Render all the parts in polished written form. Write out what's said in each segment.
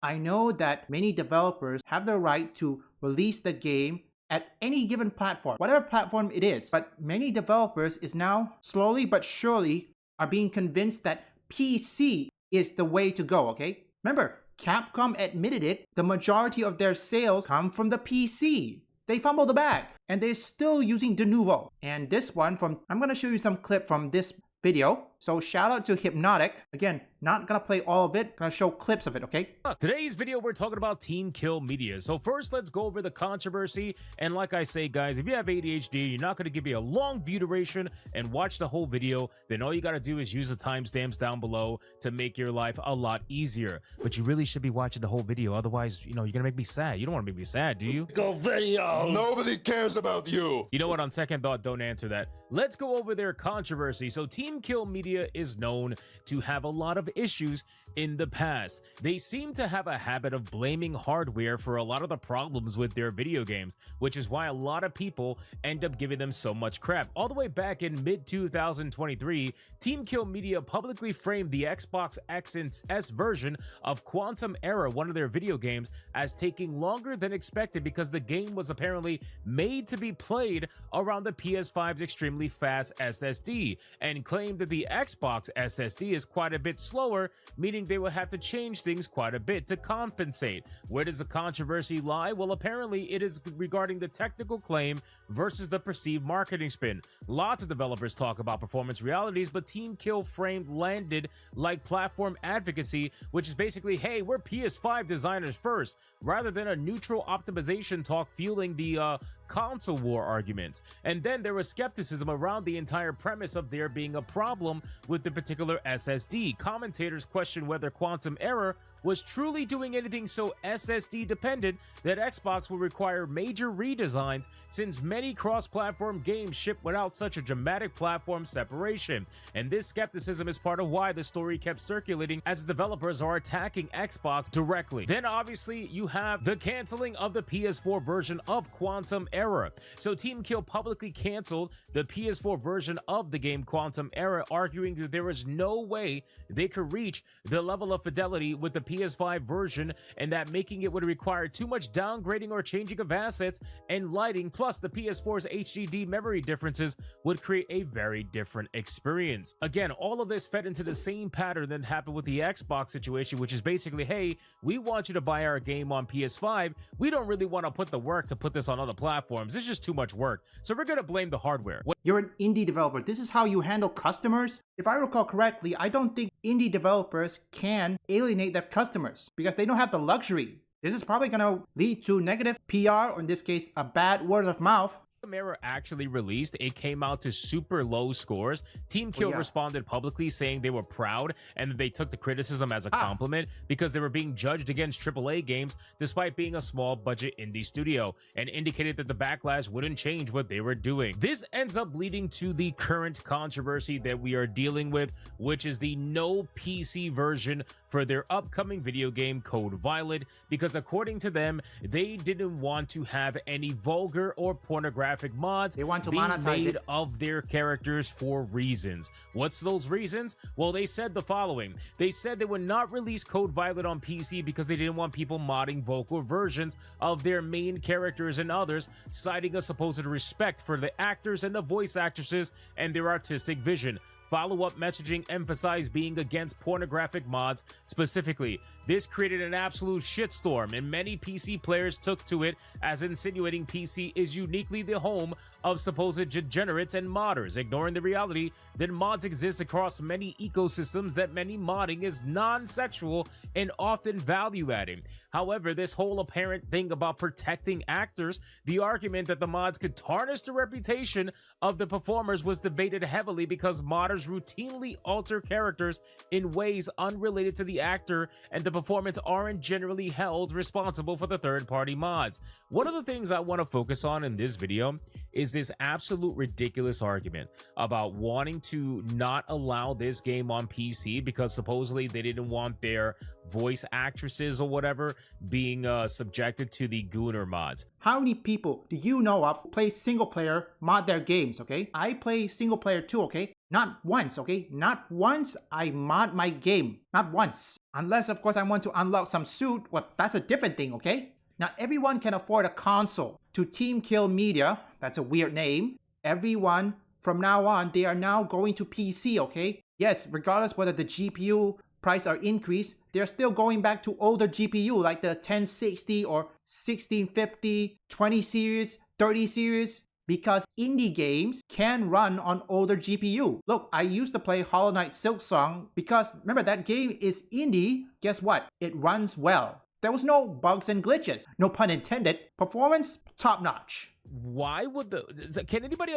I know that many developers have the right to release the game at any given platform, whatever platform it is. But many developers is now slowly but surely are being convinced that PC is the way to go, okay? Remember, Capcom admitted it, the majority of their sales come from the PC. They fumbled the bag, and they're still using Denuvo. And this one I'm gonna show you some clip from this video. So shout out to Hypnotic. Again, not gonna play all of it, gonna show clips of it, okay? Today's video, we're talking about Team Kill Media. So first, let's go over the controversy. And like I say, guys, if you have ADHD, you're not gonna give me a long view duration and watch the whole video, then all you gotta do is use the timestamps down below to make your life a lot easier. But you really should be watching the whole video. Otherwise, you're gonna make me sad. You don't wanna make me sad, do you? Go video! Nobody cares about you! You know what? On second thought, don't answer that. Let's go over their controversy. So Team Kill Media is known to have a lot of issues in the past. They seem to have a habit of blaming hardware for a lot of the problems with their video games, which is why a lot of people end up giving them so much crap. All the way back in mid-2023, Team Kill Media publicly framed the Xbox X and S version of Quantum Error, one of their video games, as taking longer than expected because the game was apparently made to be played around the PS5's extremely fast SSD, and claimed that the Xbox SSD is quite a bit slower, meaning they will have to change things quite a bit to compensate. Where does the controversy lie? Well, apparently it is regarding the technical claim versus the perceived marketing spin. Lots of developers talk about performance realities, but Team Kill framed landed like platform advocacy, which is basically, hey, we're PS5 designers first, rather than a neutral optimization talk fueling the console war argument. And then there was skepticism around the entire premise of there being a problem with the particular SSD. Commentators questioned whether Quantum Error was truly doing anything so SSD dependent that Xbox will require major redesigns, since many cross-platform games ship without such a dramatic platform separation. And this skepticism is part of why the story kept circulating, as developers are attacking Xbox directly. Then obviously you have the canceling of the PS4 version of Quantum Error. So Team Kill publicly canceled the PS4 version of the game Quantum Error, arguing that there was no way they could reach the level of fidelity with the PS5 version, and that making it would require too much downgrading or changing of assets and lighting, plus the PS4's HDD memory differences would create a very different experience. Again, all of this fed into the same pattern that happened with the Xbox situation, which is basically, hey, we want you to buy our game on PS5, we don't really want to put the work to put this on other platforms, it's just too much work, so we're gonna blame the hardware. You're an indie developer. This is how you handle customers? If I recall correctly, I don't think indie developers can alienate their customers because they don't have the luxury. This is probably going to lead to negative PR, or in this case, a bad word of mouth. Error actually released, it came out to super low scores. Team Kill responded publicly saying they were proud and that they took the criticism as a compliment because they were being judged against AAA games despite being a small budget indie studio, and indicated that the backlash wouldn't change what they were doing. This ends up leading to the current controversy that we are dealing with, which is the no PC version for their upcoming video game Code Violet, because according to them, they didn't want to have any vulgar or pornographic mods they want to being monetize made it of their characters for reasons. What's those reasons? Well, they said the following. They said they would not release Code Violet on PC because they didn't want people modding vocal versions of their main characters and others, citing a supposed respect for the actors and the voice actresses and their artistic vision. Follow-up messaging emphasized being against pornographic mods specifically. This created an absolute shitstorm, and many PC players took to it as insinuating PC is uniquely the home of supposed degenerates and modders, ignoring the reality that mods exist across many ecosystems, that many modding is non-sexual and often value-adding. However, this whole apparent thing about protecting actors, the argument that the mods could tarnish the reputation of the performers, was debated heavily because modders routinely alter characters in ways unrelated to the actor, and the performance aren't generally held responsible for the third-party mods. One of the things I want to focus on in this video is this absolute ridiculous argument about wanting to not allow this game on PC because supposedly they didn't want their voice actresses or whatever being subjected to the Gooner mods. How many people do you know of who play single player, mod their games, okay? I play single player too, okay? Not once, okay? Not once I mod my game. Not once. Unless, of course, I want to unlock some suit. Well, that's a different thing, okay? Not everyone can afford a console. To Team Kill Media, that's a weird name, everyone, from now on, they are now going to PC, okay? Yes, regardless whether the GPU price are increased, they're still going back to older GPU like the 1060 or 1650, 20 series, 30 series, because indie games can run on older GPU. Look, I used to play Hollow Knight Silksong because remember that game is indie. Guess what? It runs well. There was no bugs and glitches. No pun intended. Performance, top notch. Why would can anybody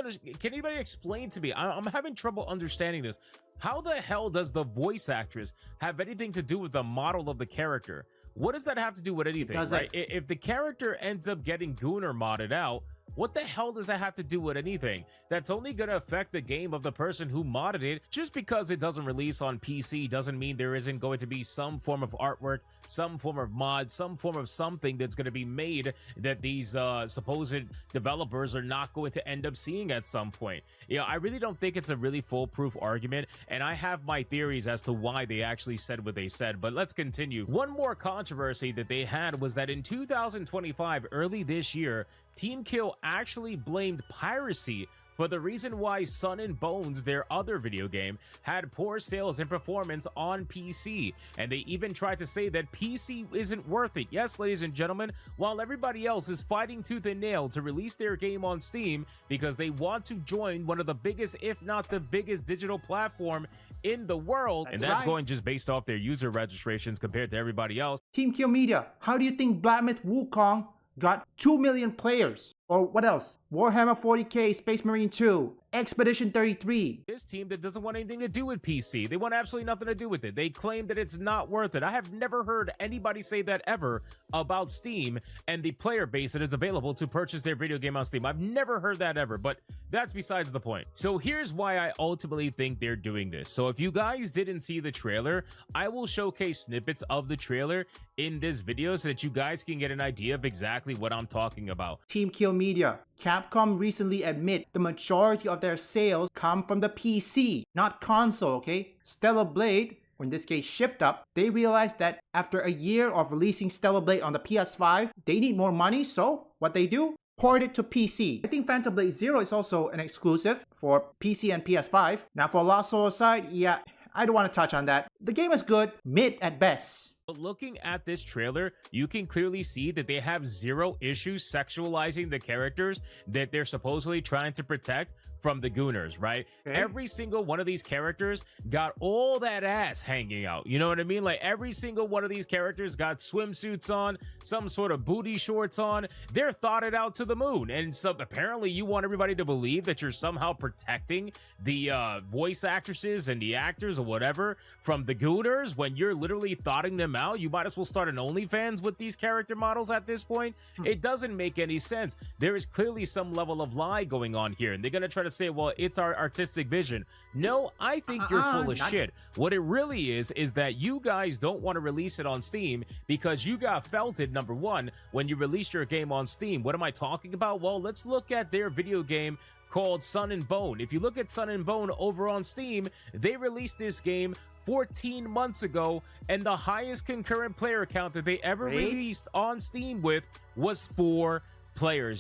explain to me? I'm having trouble understanding this. How the hell does the voice actress have anything to do with the model of the character? What does that have to do with anything, right? If the character ends up getting Gooner modded out, what the hell does that have to do with anything? That's only going to affect the game of the person who modded it. Just because it doesn't release on PC doesn't mean there isn't going to be some form of artwork, some form of mod, some form of something that's going to be made that these supposed developers are not going to end up seeing at some point. You know, I really don't think it's a really foolproof argument, and I have my theories as to why they actually said what they said, but let's continue. One more controversy that they had was that in 2025, early this year, Team Kill actually blamed piracy for the reason why Sun and Bones, their other video game, had poor sales and performance on PC. And they even tried to say that PC isn't worth it. Yes, ladies and gentlemen, while everybody else is fighting tooth and nail to release their game on Steam because they want to join one of the biggest, if not the biggest, digital platform in the world, and that's going just based off their user registrations compared to everybody else. Team Kill Media, how do you think Black Myth Wukong got 2 million players? Or what else? Warhammer 40k, Space Marine 2, Expedition 33. This team that doesn't want anything to do with PC. They want absolutely nothing to do with it. They claim that it's not worth it. I have never heard anybody say that ever about Steam and the player base that is available to purchase their video game on Steam. I've never heard that ever, but that's besides the point. So here's why I ultimately think they're doing this. So if you guys didn't see the trailer, I will showcase snippets of the trailer in this video so that you guys can get an idea of exactly what I'm talking about. Team Kill Media, Capcom recently admit the majority of their sales come from the PC, not console, okay? Stellar Blade, or in this case Shift Up, they realized that after a year of releasing Stellar Blade on the PS5, they need more money, so what they do? Port it to PC. I think Phantom Blade Zero is also an exclusive for PC and PS5. Now for Lost Soul side, yeah, I don't want to touch on that. The game is good, mid at best. But looking at this trailer, you can clearly see that they have zero issues sexualizing the characters that they're supposedly trying to protect from the Gooners, right? Okay. Every single one of these characters got all that ass hanging out. You know what I mean? Like every single one of these characters got swimsuits on, some sort of booty shorts on. They're thoughted out to the moon. And so apparently you want everybody to believe that you're somehow protecting the voice actresses and the actors or whatever from the Gooners when you're literally thoughting them out. You might as well start an OnlyFans with these character models at this point. It doesn't make any sense. There is clearly some level of lie going on here, and they're going to try to say, well, it's our artistic vision. No, I think you're full of shit. What it really is that you guys don't want to release it on Steam because you got felted, number one, when you released your game on Steam. What am I talking about? Well, let's look at their video game called Sun and Bone. If you look at Sun and Bone over on Steam, they released this game 14 months ago, and the highest concurrent player count that they ever released on Steam with was 4 players.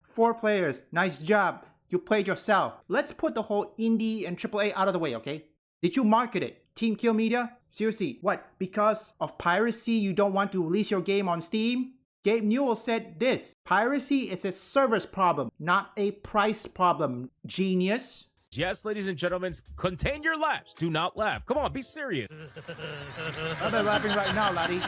4 players, nice job. You played yourself. Let's put the whole indie and AAA out of the way, okay? Did you market it? Team Kill Media? Seriously, what? Because of piracy you don't want to release your game on Steam? Gabe Newell said this: piracy is a service problem, not a price problem, genius. Yes, ladies and gentlemen, contain your laughs. Do not laugh. Come on, be serious. I'm not laughing right now, laddie.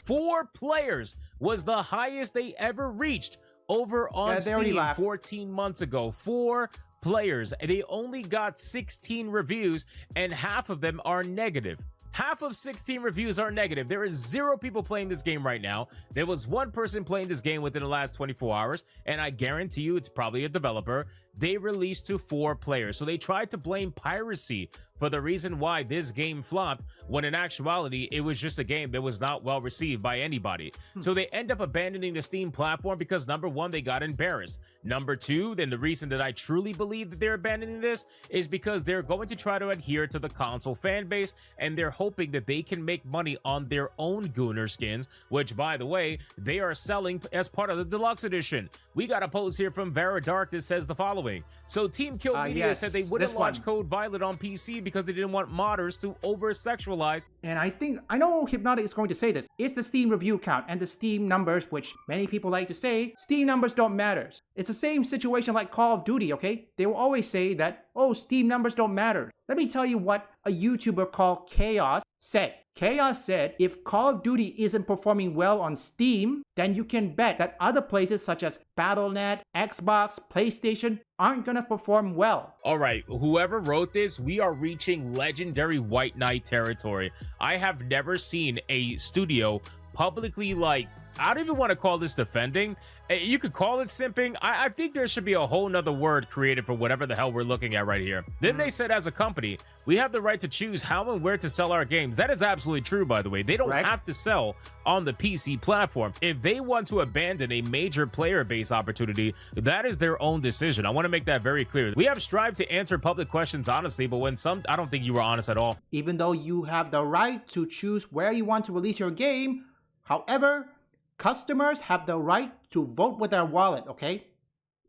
4 players was the highest they ever reached over on Steam 14 months ago. 4 players. They only got 16 reviews, and half of them are negative. Half of 16 reviews are negative. There is 0 people playing this game right now. There was 1 person playing this game within the last 24 hours, and I guarantee you it's probably a developer. they released to 4 players. So they tried to blame piracy for the reason why this game flopped, when in actuality, it was just a game that was not well received by anybody. So they end up abandoning the Steam platform because number one, they got embarrassed. Number two, then the reason that I truly believe that they're abandoning this is because they're going to try to adhere to the console fan base, and they're hoping that they can make money on their own Gooner skins, which, by the way, they are selling as part of the deluxe edition. We got a post here from Vera Dark that says the following. So Team Kill Media yes, said they wouldn't this launch one. Code Violet on PC because they didn't want modders to over-sexualize. And I know Hypnotic is going to say this. It's the Steam review count and the Steam numbers, which many people like to say, Steam numbers don't matter. It's the same situation like Call of Duty, okay? They will always say that, oh, Steam numbers don't matter. Let me tell you what a YouTuber called Chaos said. Chaos said, if Call of Duty isn't performing well on Steam, then you can bet that other places such as Battle.net, Xbox, PlayStation aren't gonna perform well. All right, whoever wrote this, we are reaching legendary White Knight territory. I have never seen a studio publicly, like, I don't even want to call this defending. You could call it simping. I think there should be a whole nother word created for whatever the hell we're looking at right here. Then they said, as a company, we have the right to choose how and where to sell our games. That is absolutely true, by the way. They don't have to sell on the PC platform. If they want to abandon a major player base opportunity, that is their own decision. I want to make that very clear. We have strived to answer public questions honestly, but when some, I don't think you were honest at all. Even though you have the right to choose where you want to release your game, however, customers have the right to vote with their wallet, okay?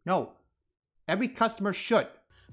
No, every customer should.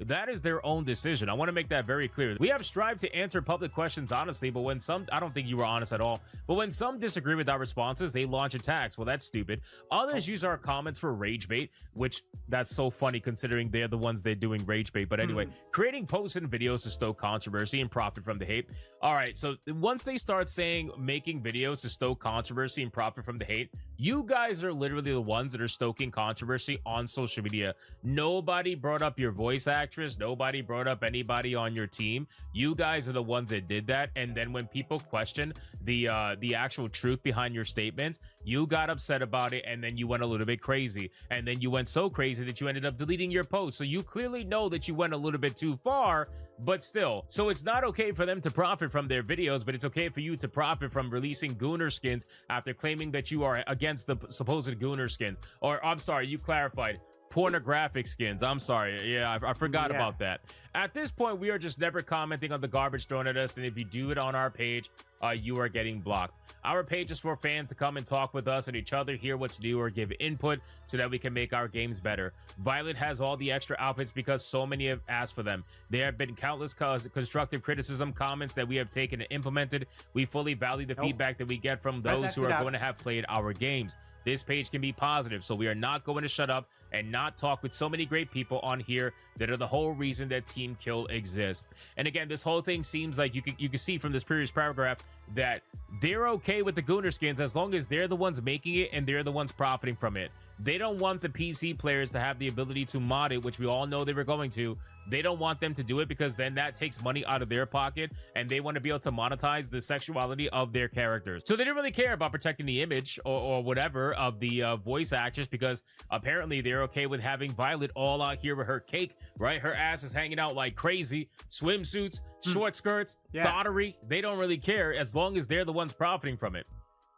That is their own decision. I want to make that very clear. We have strived to answer public questions honestly, but when some, I don't think you were honest at all, but when some disagree with our responses, they launch attacks. Well, that's stupid. Others use our comments for rage bait, which that's so funny considering they're the ones they're doing rage bait. But anyway, creating posts and videos to stoke controversy and profit from the hate. All right, so once they start saying making videos to stoke controversy and profit from the hate, you guys are literally the ones that are stoking controversy on social media. Nobody brought up your voice actress. Nobody brought up anybody on your team. You guys are the ones that did that. And then when people question the actual truth behind your statements, you got upset about it, and then you went a little bit crazy. And then you went so crazy that you ended up deleting your post. So you clearly know that you went a little bit too far, but still. So it's not okay for them to profit from their videos, but it's okay for you to profit from releasing Gooner skins after claiming that you are against the supposed Gooner skins. Or, I'm sorry, you clarified. Pornographic skins. I'm sorry. Yeah, I forgot about that. At this point, we are just never commenting on the garbage thrown at us, and if you do it on our page, you are getting blocked. Our page is for fans to come and talk with us and each other, hear what's new, or give input so that we can make our games better. Violet has all the extra outfits because so many have asked for them. There have been countless constructive criticism comments that we have taken and implemented. We fully value the feedback that we get from those who are going to have played our games. This page can be positive, so we are not going to shut up and not talk with so many great people on here that are the whole reason that Team Kill exists. And again, this whole thing seems like you can see from this previous paragraph that they're okay with the Gooner skins as long as they're the ones making it and they're the ones profiting from it. They don't want the PC players to have the ability to mod it, which we all know they were going to. They don't want them to do it because then that takes money out of their pocket, and they want to be able to monetize the sexuality of their characters. So they didn't really care about protecting the image or whatever of the voice actress, because apparently they're okay with having Violet all out here with her cake, right? Her ass is hanging out like crazy, swimsuits, short skirts, thottery. They don't really care as long as they're the ones profiting from it.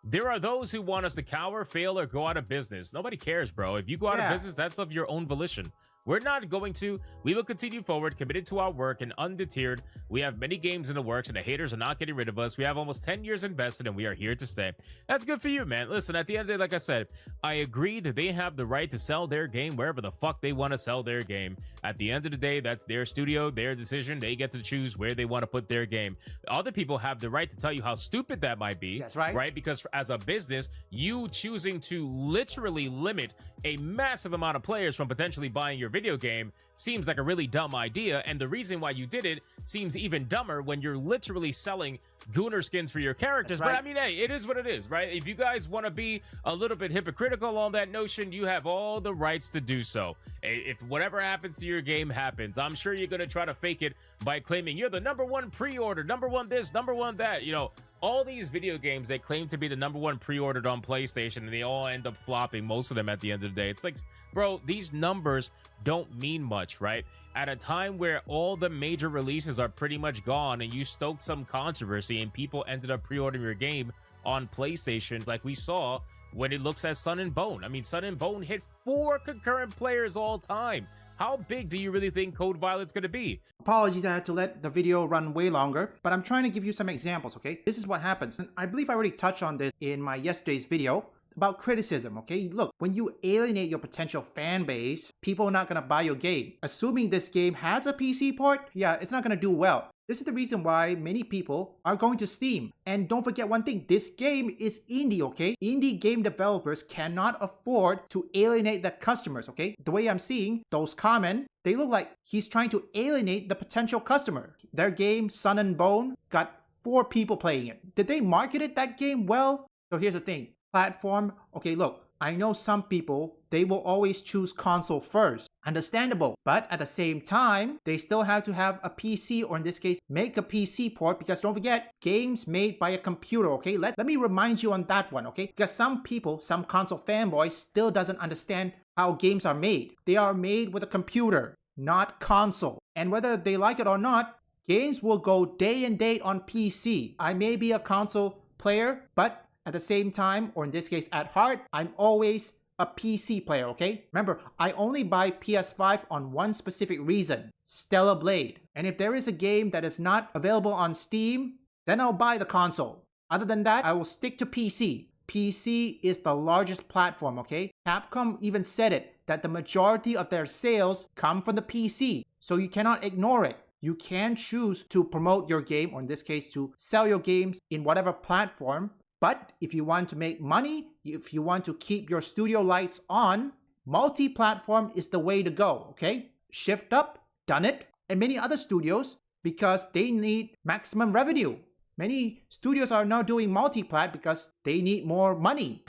There are those who want us to cower, fail, or go out of business. Nobody cares, bro. If you go out of business, that's of your own volition. We're not going to. We will continue forward, committed to our work and undeterred. We have many games in the works, and the haters are not getting rid of us. We have almost 10 years invested, and we are here to stay. That's good for you, man. Listen, at the end of the day, like I said, I agree that they have the right to sell their game wherever the fuck they want to sell their game. At the end of the day, that's their studio, their decision. They get to choose where they want to put their game. Other people have the right to tell you how stupid that might be. That's right. Right? Because as a business, you choosing to literally limit a massive amount of players from potentially buying your video game seems like a really dumb idea, and the reason why you did it seems even dumber when you're literally selling Gooner skins for your characters. But I mean, hey, it is what it is, right? If you guys want to be a little bit hypocritical on that notion, you have all the rights to do so. If whatever happens to your game happens, I'm sure you're going to try to fake it by claiming you're the #1 pre-order, #1 this, #1 that, you know. all these video games that claim to be the #1 pre-ordered on PlayStation, and they all end up flopping, most of them at the end of the day. It's like, bro, these numbers don't mean much, right? At a time where all the major releases are pretty much gone and you stoked some controversy and people ended up pre-ordering your game on PlayStation, like we saw when it looks at Sun and Bone. I mean, Sun and Bone hit 4 concurrent players all time. How big do you really think Code Violet's going to be? Apologies, I had to let the video run way longer, but I'm trying to give you some examples, okay? This is what happens. And I believe I already touched on this in my yesterday's video about criticism, okay? Look, when you alienate your potential fan base, people are not going to buy your game. Assuming this game has a PC port, yeah, it's not going to do well. This is the reason why many people are going to Steam. And don't forget one thing, this game is indie, okay? Indie game developers cannot afford to alienate their customers, okay? The way I'm seeing those comments, they look like he's trying to alienate the potential customer. Their game, Sun and Bone, got 4 people playing it. Did they market that game well? So here's the thing. Platform, okay, look, I know some people, they will always choose console first. Understandable. But at the same time, they still have to have a PC, or in this case, make a PC port, because don't forget, games made by a computer, okay? Let me remind you on that one, okay? Because some people, some console fanboys still doesn't understand how games are made. They are made with a computer, not console. And whether they like it or not, games will go day and date on PC. I may be a console player, but at the same time, or in this case at heart, I'm always a PC player, okay? Remember, I only buy PS5 on one specific reason, Stellar Blade. And if there is a game that is not available on Steam, then I'll buy the console. Other than that, I will stick to PC. PC is the largest platform, okay? Capcom even said it, that the majority of their sales come from the PC. So you cannot ignore it. You can choose to promote your game, or in this case, to sell your games in whatever platform. But if you want to make money, if you want to keep your studio lights on, multi-platform is the way to go, okay? Shift Up, done it, and many other studios, because they need maximum revenue. Many studios are now doing multi-plat because they need more money.